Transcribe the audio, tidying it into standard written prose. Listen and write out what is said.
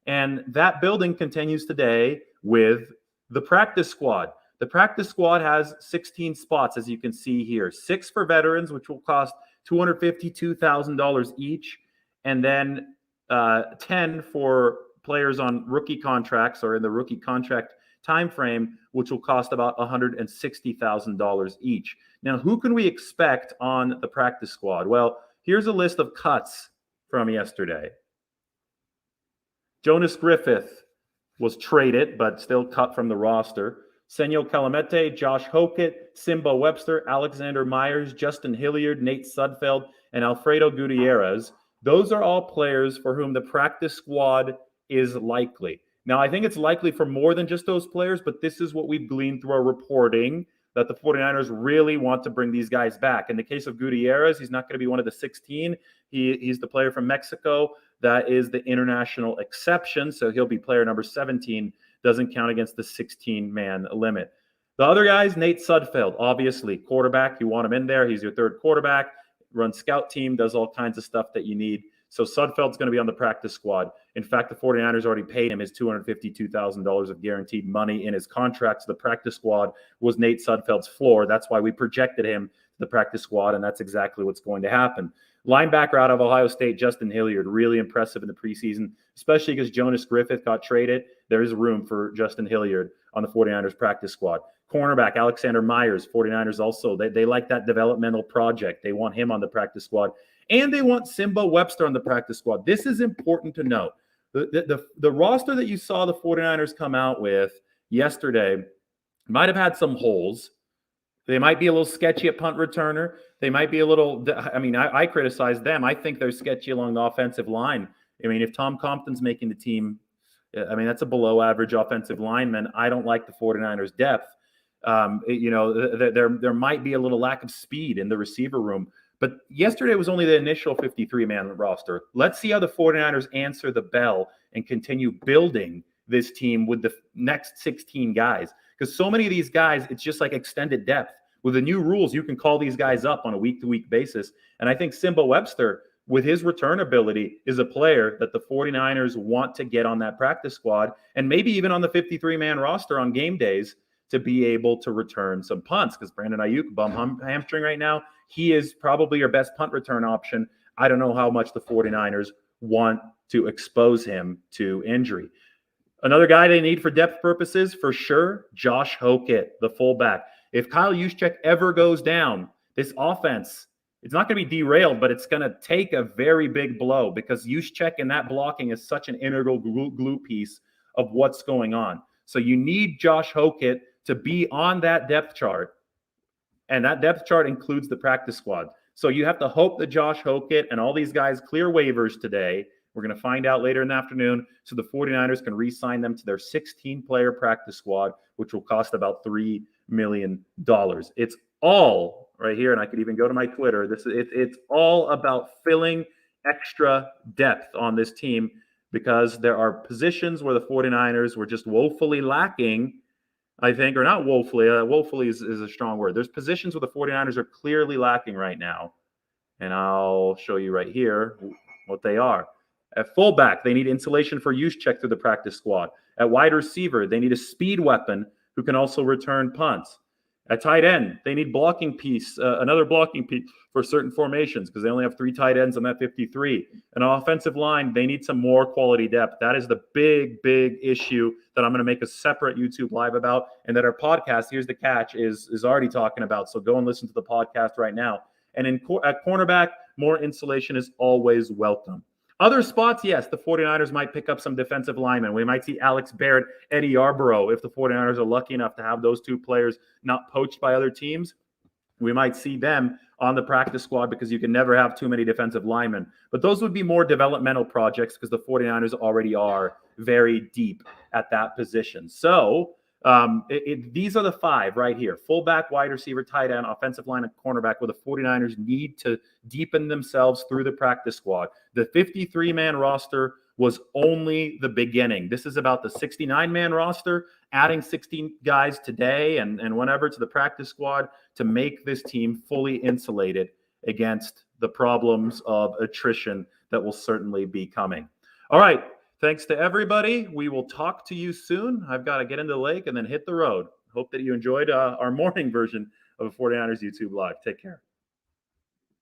And that building continues today with the practice squad. The practice squad has 16 spots, as you can see here. 6 for veterans, which will cost $252,000 each, and then 10 for players on rookie contracts or in the rookie contract time frame, which will cost about $160,000 each. Now, who can we expect on the practice squad? Well, here's a list of cuts from yesterday. Jonas Griffith was traded, but still cut from the roster. Senio Calamete, Josh Hokett, Simba Webster, Alexander Myers, Justin Hilliard, Nate Sudfeld, and Alfredo Gutierrez. Those are all players for whom the practice squad is likely. Now, I think it's likely for more than just those players, but this is what we've gleaned through our reporting, that the 49ers really want to bring these guys back. In the case of Gutierrez, he's not going to be one of the 16. He's the player from Mexico. That is the international exception, so he'll be player number 17. Doesn't count against the 16-man limit. The other guys, Nate Sudfeld, obviously, quarterback. You want him in there. He's your third quarterback, runs scout team, does all kinds of stuff that you need. So Sudfeld's going to be on the practice squad. In fact, the 49ers already paid him his $252,000 of guaranteed money in his contract. So the practice squad was Nate Sudfeld's floor. That's why we projected him to the practice squad, and that's exactly what's going to happen. Linebacker out of Ohio State, Justin Hilliard, really impressive in the preseason, especially because Jonas Griffith got traded. There is room for Justin Hilliard on the 49ers practice squad. Cornerback, Alexander Myers, 49ers also, they like that developmental project. They want him on the practice squad. And they want Simba Webster on the practice squad. This is important to note. The roster that you saw the 49ers come out with yesterday might have had some holes. They might be a little sketchy at punt returner. They might be a little, I criticize them. I think they're sketchy along the offensive line. I mean, if Tom Compton's making the team, that's a below average offensive lineman. I don't like the 49ers depth. There might be a little lack of speed in the receiver room. But yesterday was only the initial 53-man roster. Let's see how the 49ers answer the bell and continue building this team with the next 16 guys. Because so many of these guys, it's just like extended depth. With the new rules, you can call these guys up on a week-to-week basis. And I think Simba Webster, with his return ability, is a player that the 49ers want to get on that practice squad and maybe even on the 53-man roster on game days to be able to return some punts. Because Brandon Ayuk, bum hamstring right now, he is probably your best punt return option. I don't know how much the 49ers want to expose him to injury. Another guy they need for depth purposes, for sure, Josh Hokett, the fullback. If Kyle Juszczyk ever goes down, this offense, it's not going to be derailed, but it's going to take a very big blow because Juszczyk and that blocking is such an integral glue piece of what's going on. So you need Josh Hokett to be on that depth chart, and that depth chart includes the practice squad. So you have to hope that Josh Hokett and all these guys clear waivers today. We're going to find out later in the afternoon so the 49ers can re-sign them to their 16-player practice squad, which will cost about $3 million. It's all right here, and I could even go to my Twitter. It's all about filling extra depth on this team because there are positions where the 49ers were just woefully lacking, I think, or not woefully. Woefully is a strong word. There's positions where the 49ers are clearly lacking right now, and I'll show you right here what they are. At fullback, they need insulation for Juszczyk through the practice squad. At wide receiver, they need a speed weapon who can also return punts. At tight end, they need another blocking piece for certain formations because they only have 3 tight ends on that 53. And on offensive line, they need some more quality depth. That is the big, big issue that I'm going to make a separate YouTube live about, and that our podcast, Here's the Catch, is already talking about. So go and listen to the podcast right now. And at cornerback, more insulation is always welcome. Other spots, yes, the 49ers might pick up some defensive linemen. We might see Alex Barrett, Eddie Yarborough, if the 49ers are lucky enough to have those 2 players not poached by other teams. We might see them on the practice squad because you can never have too many defensive linemen. But those would be more developmental projects because the 49ers already are very deep at that position. So these are the 5 right here: fullback, wide receiver, tight end, offensive line, and cornerback, where the 49ers need to deepen themselves through the practice squad. The 53-man roster was only the beginning. This is about the 69-man roster, adding 16 guys today and whenever to the practice squad to make this team fully insulated against the problems of attrition that will certainly be coming. All right. Thanks to everybody. We will talk to you soon. I've got to get into the lake and then hit the road. Hope that you enjoyed our morning version of a 49ers YouTube Live. Take care.